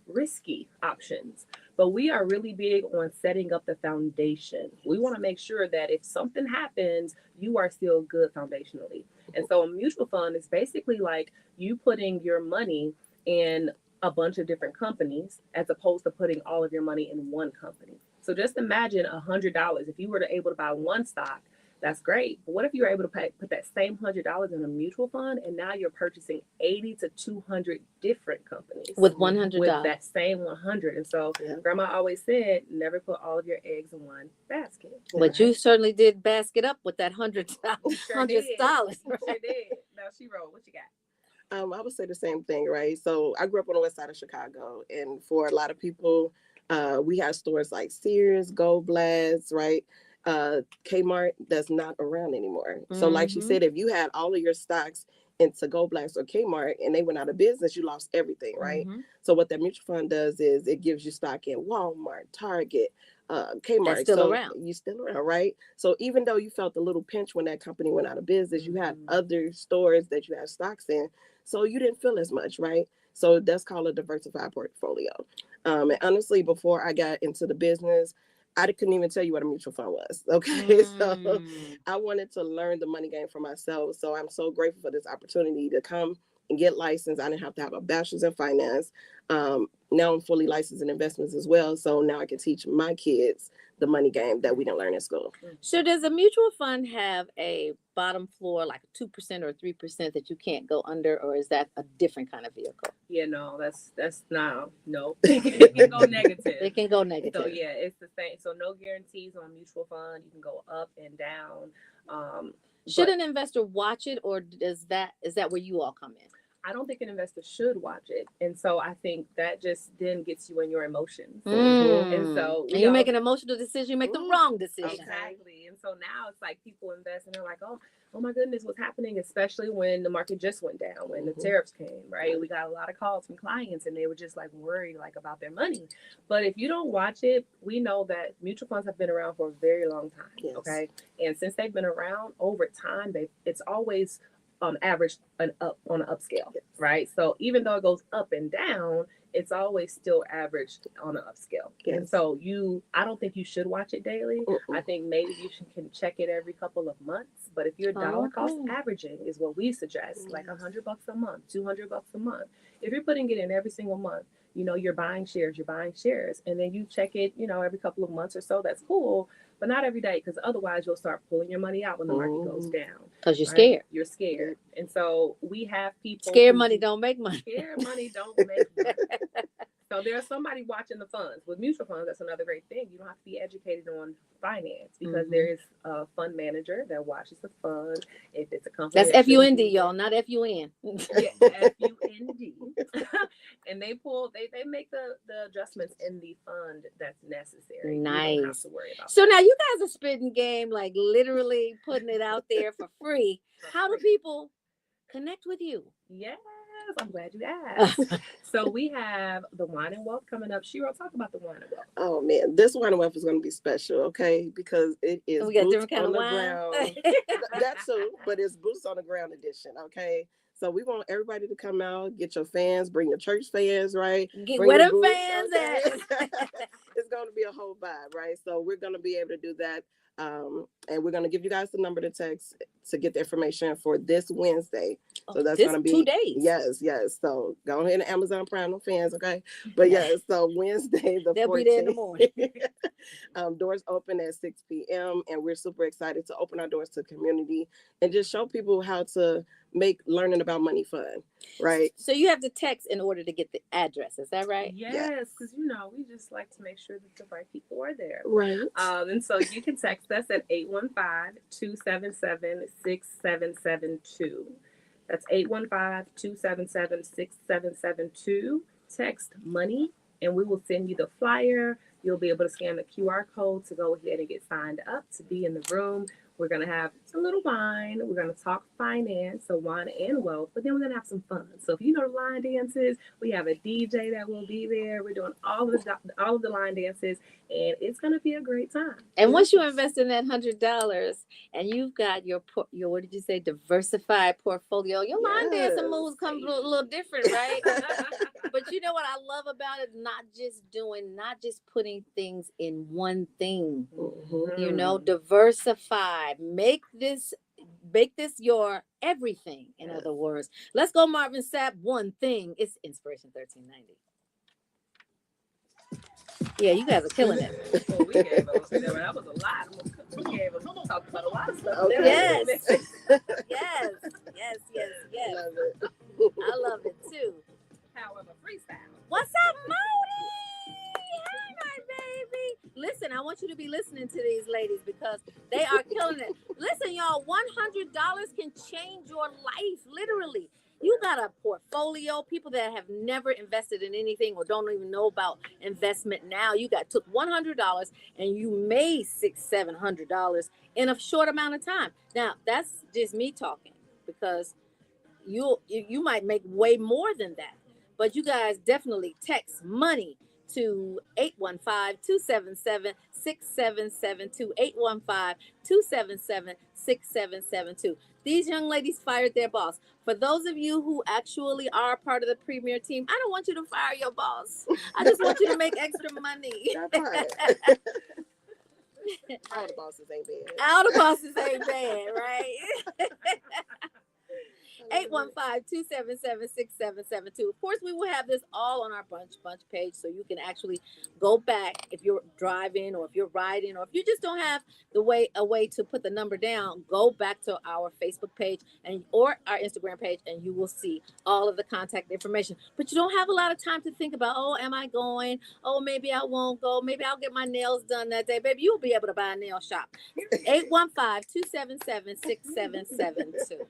risky options. But we are really big on setting up the foundation. We want to make sure that if something happens, you are still good foundationally. And so a mutual fund is basically like you putting your money in a bunch of different companies as opposed to putting all of your money in one company. So just imagine $100. If you were able to buy one stock, that's great. But what if you were able to put that same $100 in a mutual fund, and now you're purchasing 80 to 200 different companies with $100 with that same 100? And so Grandma always said, never put all of your eggs in one basket. But you certainly did basket up with that $100. Sure did. Now Shiro, what you got? I would say the same thing, right? So I grew up on the west side of Chicago, and for a lot of people, we have stores like Sears, Gold Blast, right? Kmart that's not around anymore. So like she said, if you had all of your stocks into Gold Blast or Kmart and they went out of business, you lost everything, right? So what that mutual fund does is it gives you stock in Walmart, Target, Kmart. That's still around. You still around, right? So even though you felt a little pinch when that company went out of business, you had other stores that you had stocks in, so you didn't feel as much, right? So that's called a diversified portfolio. And honestly, before I got into the business, I couldn't even tell you what a mutual fund was. Okay. So I wanted to learn the money game for myself. So I'm so grateful for this opportunity to come and get licensed. I didn't have to have a bachelor's in finance. Now I'm fully licensed in investments as well. So now I can teach my kids the money game that we didn't learn in school. So does a mutual fund have a bottom floor, like 2% or 3% that you can't go under, or is that a different kind of vehicle? Yeah, no, that's no. It can go negative. It can go negative. So yeah, it's the same. So no guarantees on a mutual fund. You can go up and down. Should an investor watch it, or is that where you all come in? I don't think an investor should watch it. And so I think that just then gets you in your emotions. And so you make an emotional decision, you make the wrong decision. Exactly. And so now it's like people invest and they're like, oh my goodness, what's happening? Especially when the market just went down, when the tariffs came, right? We got a lot of calls from clients and they were just like worried like about their money. But if you don't watch it, we know that mutual funds have been around for a very long time. Okay. And since they've been around over time, it's always averaged on an upscale, right? So even though it goes up and down, it's always still averaged on an upscale. And so I don't think you should watch it daily. I think maybe you can check it every couple of months. But if you're dollar cost averaging is what we suggest, like $100 a month, $200 a month. If you're putting it in every single month, you're buying shares, and then you check it, every couple of months or so, that's cool. But not every day, because otherwise you'll start pulling your money out when the market goes down. Because you're scared. You're scared. And so we have people. Scared money don't make money. Scared money don't make money. So there's somebody watching the funds. With mutual funds, that's another great thing. You don't have to be educated on finance because there is a fund manager that watches the fund. If it's a company. That's FUND, y'all, not FUN. Yeah, FUND. And they make the adjustments in the fund that's necessary. Nice. You don't have to worry about so now you guys are spitting game, like literally putting it out there for free. How do people connect with you? Yes. I'm glad you asked. So we have the Wine and Wealth coming up. Shiro, talk about the Wine and Wealth. Oh man, this Wine and Wealth is going to be special, okay? Because it is We got boots different kind on of the wine. ground. That too, but it's boots on the ground edition, okay? So we want everybody to come out, get your fans, bring your church fans, right? Get Bring where your them boots, fans okay? at. It's going to be a whole vibe, right? So we're going to be able to do that. And we're going to give you guys the number to text to get the information for this Wednesday. So that's going to be 2 days. Yes. So go ahead and Amazon Prime, no fans, okay? But yes, so Wednesday the They'll 14th. be there in the morning. Doors open at 6 p.m. and we're super excited to open our doors to the community and just show people how to make learning about money fun, right? So you have to text in order to get the address. Is that right? Yes, because we just like to make sure that the right people are there. Right. And so you can text us at 815-277-6772. That's 815-277-6772. Text money, and we will send you the flyer. You'll be able to scan the QR code to go ahead and get signed up to be in the room. We're going to have a little wine. We're going to talk finance, so wine and wealth, but then we're going to have some fun. So if you know the line dances, we have a DJ that will be there. We're doing all of the line dances, and it's going to be a great time. And once you invest in that $100 and you've got your what did you say, diversified portfolio, your line dancing moves come a little different, right? But you know what I love about it? Not just putting things in one thing. Mm-hmm. You know, diversify. Make this your everything. In other words, let's go, Marvin Sapp. One thing. It's Inspiration 1390. Yeah, you guys are killing it. Well, we gave them, that was a lot. We gave them, talked about a lot of stuff. Okay. Yes. Yes. I love it too. However, freestyle. What's up, Moni? Hey, my baby. Listen, I want you to be listening to these ladies because they are killing it. Listen, y'all, $100 can change your life, literally. You got a portfolio, people that have never invested in anything or don't even know about investment now. You took $100 and you made $600-700 in a short amount of time. Now, that's just me talking because you might make way more than that. But you guys definitely text money to 815-277-6772, 815-277-6772. These young ladies fired their boss. For those of you who actually are part of the premier team, I don't want you to fire your boss. I just want you to make extra money. That's right. All the bosses ain't bad. All the bosses ain't bad, right? 815-277-6772. Of course, we will have this all on our Brunch page, so you can actually go back if you're driving or if you're riding or if you just don't have a way to put the number down. Go back to our Facebook page or our Instagram page, and you will see all of the contact information. But you don't have a lot of time to think about, oh, am I going? Oh, maybe I won't go. Maybe I'll get my nails done that day. Baby, you'll be able to buy a nail shop. 815-277-6772.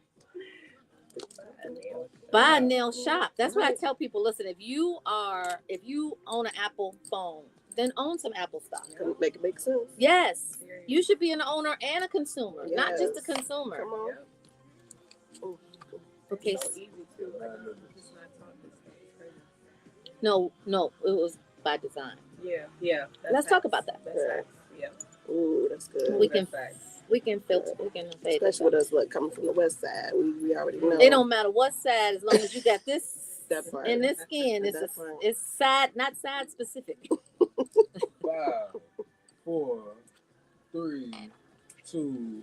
Buy a nail shop. That's what I tell people. Listen, if you own an Apple phone, then own some Apple stock. Make it make sense. Yes, you should be an owner and a consumer, not just a consumer. Come on. Okay. No, it was by design. Yeah. Let's talk about that. Yeah. Ooh, that's good. We can filter. We can fade. Especially with us, coming from the west side, we already know. It don't matter what side, as long as you got this that part. in this skin. It's side, not side specific. 5, 4, 3, 2.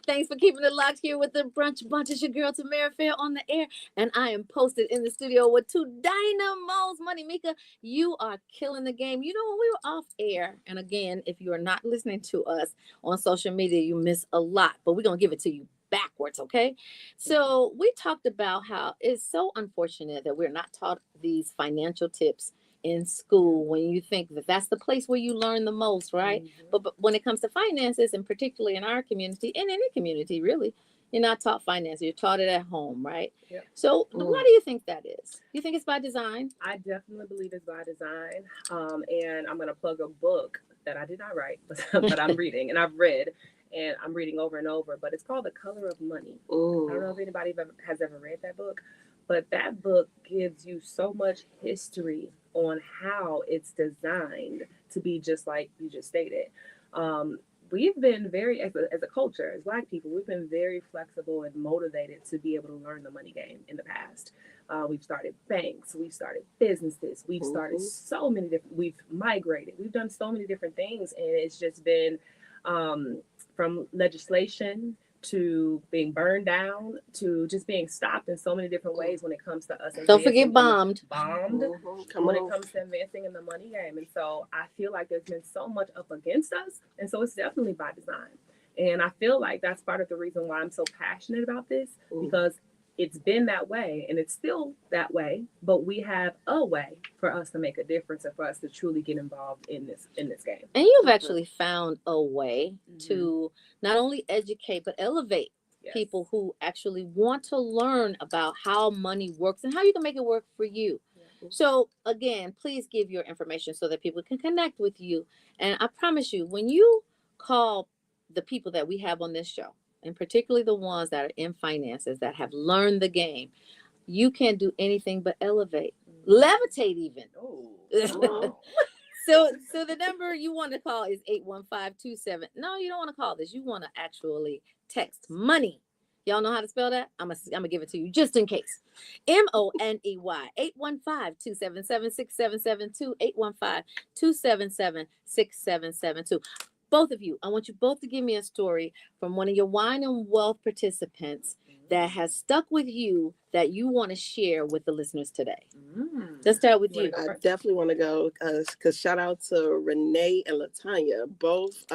Thanks for keeping it locked here with the Brunch Bunch. It's your girl Tamara Fair on the air, and I am posted in the studio with two dynamos. Money Mika, you are killing the game. You know, when we were off air, and again, if you are not listening to us on social media, you miss a lot, but we're gonna give it to you backwards, okay? So we talked about how it's so unfortunate that we're not taught these financial tips in school when you think that that's the place where you learn the most, right? Mm-hmm. But when it comes to finances, and particularly in our community, and any community really, you're not taught finance. You're taught it at home, right? Yep. So why do you think that is? You think it's by design? I definitely believe it's by design. And I'm going to plug a book that I did not write, but I'm reading and I've read. And I'm reading over and over, but it's called The Color of Money. Ooh. I don't know if anybody has ever read that book, but that book gives you so much history on how it's designed to be just like you just stated. We've been very, as a culture, as Black people, we've been very flexible and motivated to be able to learn the money game in the past. We've started banks, we've started businesses, we've started so many different, we've migrated, we've done so many different things, and it's just been from legislation to being burned down to just being stopped in so many different ways when it comes to us. Don't forget bombed. When it comes to advancing in the money game. And so I feel like there's been so much up against us. And so it's definitely by design. And I feel like that's part of the reason why I'm so passionate about this, because it's been that way and it's still that way, but we have a way for us to make a difference and for us to truly get involved in this game. And you've actually found a way to not only educate but elevate people who actually want to learn about how money works and how you can make it work for you. So again, please give your information so that people can connect with you. And I promise you, when you call the people that we have on this show, and particularly the ones that are in finances that have learned the game, you can't do anything but elevate, levitate even. So the number you want to call is 815-27. No, you don't want to call this. You want to actually text money. Y'all know how to spell that? I'm gonna give it to you just in case. MONEY 815-277-6772 815-277-6772. Both of you, I want you both to give me a story from one of your Wine and Wealth participants that has stuck with you that you want to share with the listeners today. Let's start with you. I definitely want to go because shout out to Renee and Latanya. Both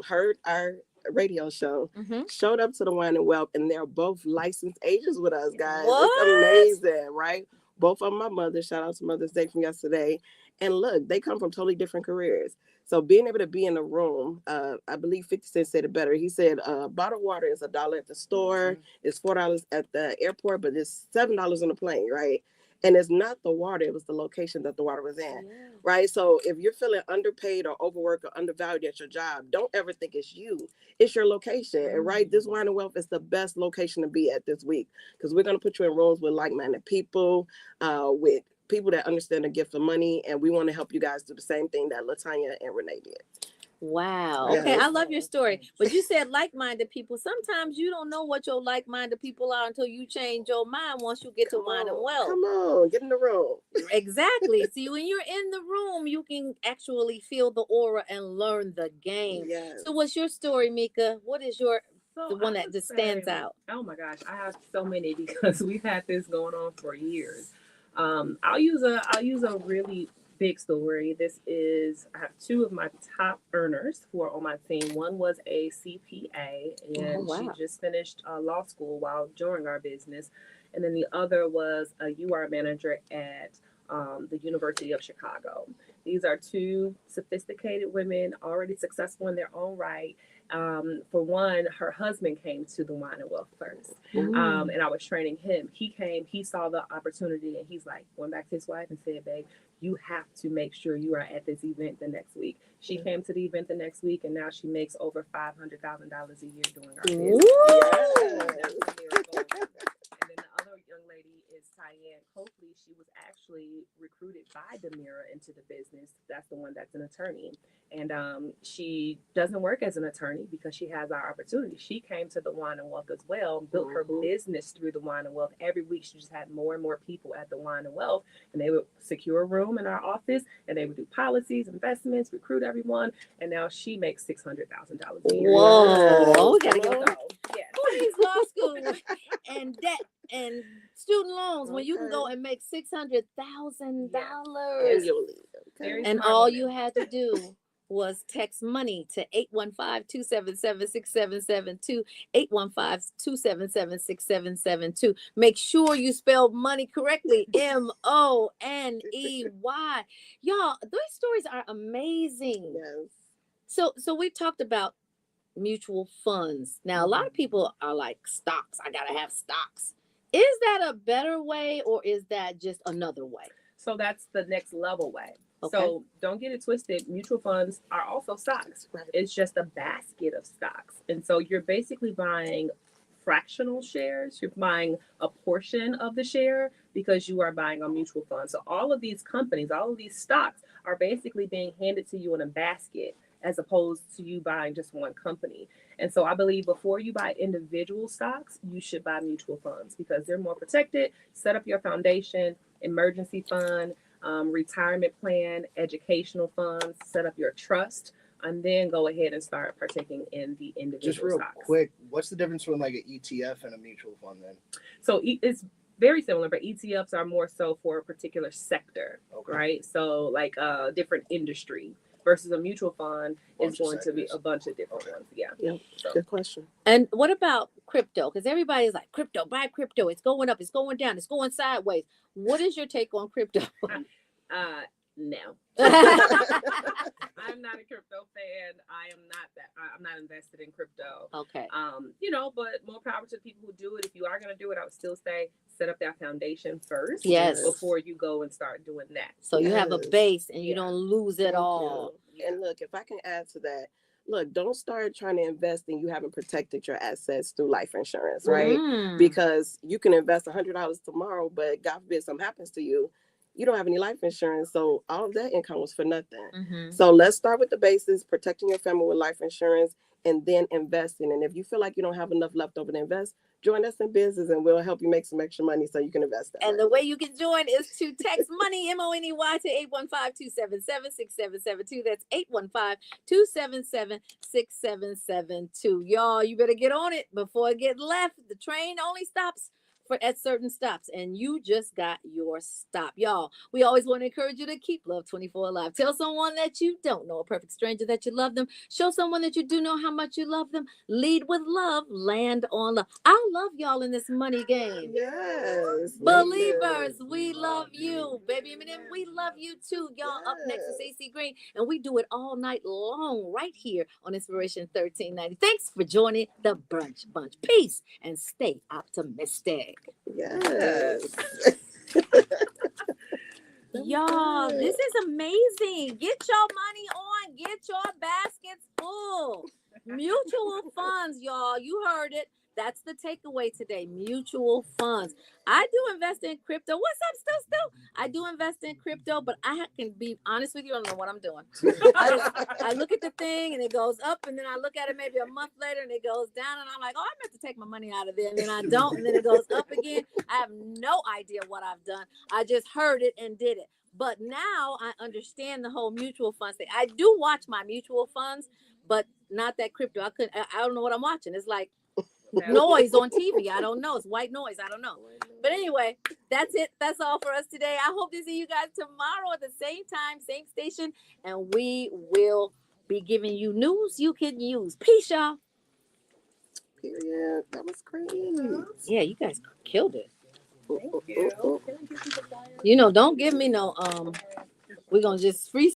heard our radio show, showed up to the Wine and Wealth, and they're both licensed agents with us, guys. What? It's amazing, right? Both of my mothers, shout out to Mother's Day from yesterday. And look, they come from totally different careers. So being able to be in the room, I believe 50 Cent said it better. He said, bottled water is $1 at the store, it's $4 at the airport, but it's $7 on the plane, right? And it's not the water, it was the location that the water was in, right? So if you're feeling underpaid or overworked or undervalued at your job, don't ever think it's you. It's your location. And right, this Wine and Wealth is the best location to be at this week because we're going to put you in rooms with like-minded people, with people that understand the gift of money, and we want to help you guys do the same thing that Latanya and Renee did. Wow. Okay, I love your story. But you said like-minded people. Sometimes you don't know what your like-minded people are until you change your mind once you get to Wine and Wealth. Come on, get in the room. Exactly. See, when you're in the room, you can actually feel the aura and learn the game. Yes. So what's your story, Mika? What is the one that just stands out? Oh my gosh, I have so many because we've had this going on for years. I'll use a really big story. I have two of my top earners who are on my team. One was a CPA, and she just finished law school while during our business. And then the other was a UR manager at the University of Chicago. These are two sophisticated women, already successful in their own right. For one, her husband came to the Wine and Wealth first, and I was training him. He came, he saw the opportunity, and he's like, went back to his wife and said, babe, you have to make sure you are at this event the next week. She came to the event the next week, and now she makes over $500,000 a year doing our business. And then the other young lady is Tyann Coakley. She was actually recruited by Demira into the business. That's the one that's an attorney. And she doesn't work as an attorney because she has our opportunity. She came to the Wine and Wealth as well, built her business through the Wine and Wealth. Every week she just had more and more people at the Wine and Wealth, and they would secure a room in our office, and they would do policies, investments, recruit everyone. And now she makes $600,000 a year. Whoa, we gotta go. Yeah. Who needs law school and debt and student loans when you can go and make $600,000 annually? And all you had to do was text money to 815-277-6772, 815-277-6772. Make sure you spell money correctly, MONEY. Y'all, those stories are amazing. Yes. So we talked about mutual funds. Now, a lot of people are like, stocks, I gotta have stocks. Is that a better way, or is that just another way? So that's the next level way. Okay. So don't get it twisted. Mutual funds are also stocks. Right. It's just a basket of stocks. And so you're basically buying fractional shares. You're buying a portion of the share because you are buying a mutual fund. So all of these companies, all of these stocks are basically being handed to you in a basket as opposed to you buying just one company. And so I believe before you buy individual stocks, you should buy mutual funds because they're more protected. Set up your foundation, emergency fund, retirement plan, educational funds, set up your trust, and then go ahead and start partaking in the individual Just real stocks. quick, what's the difference between like an ETF and a mutual fund then? So it's very similar, but ETFs are more so for a particular sector, Okay. right? So like a different industry versus a mutual fund is going to be a bunch of different ones. Yeah. So. Good question. And what about crypto? Because everybody's like, crypto, buy crypto. It's going up, it's going down, it's going sideways. What is your take on crypto? No. I'm not a crypto fan. I'm not invested in crypto. Okay. But more power to the people who do it. If you are going to do it, I would still say set up that foundation first. Yes. Before you go and start doing that. So you have a base and you don't lose it all. And look, if I can add to that, look, don't start trying to invest and you haven't protected your assets through life insurance, right? Because you can invest $100 tomorrow, but God forbid something happens to you. You don't have any life insurance, so all of that income was for nothing. So let's start with the basis, protecting your family with life insurance, and then investing. And if you feel like you don't have enough left over to invest, join us in business and we'll help you make some extra money so you can invest that. And the way you can join is to text money, MONEY, to 815-277-6772. That's 815-277-6772. Y'all, you better get on it before it gets left. The train only stops at certain stops, and you just got your stop. Y'all, we always want to encourage you to keep Love 24 alive. Tell someone that you don't know, a perfect stranger, that you love them. Show someone that you do know how much you love them. Lead with love, land on love. I love y'all in this money game. Yes. Believers, we love you. Baby Eminem, we love you too. Y'all, up next is AC Green, and we do it all night long right here on Inspiration 1390. Thanks for joining the Brunch Bunch. Peace and stay optimistic. Yes. Y'all, this is amazing. Get your money on. Get your baskets full. Mutual funds, y'all. You heard it. That's the takeaway today. Mutual funds. I do invest in crypto. What's up, Still? I do invest in crypto, but I can be honest with you. I don't know what I'm doing. I look at the thing and it goes up, and then I look at it maybe a month later and it goes down, and I'm like, oh, I meant to take my money out of there, and then I don't, and then it goes up again. I have no idea what I've done. I just heard it and did it. But now I understand the whole mutual funds thing. I do watch my mutual funds, but not that crypto. I don't know what I'm watching. It's like noise on TV. I don't know. It's white noise. I don't know. But anyway, that's it. That's all for us today. I hope to see you guys tomorrow at the same time, same station, and we will be giving you news you can use. Peace, y'all. Period. That was great. Yeah, you guys killed it. Thank you. Don't give me no we're gonna just freestyle.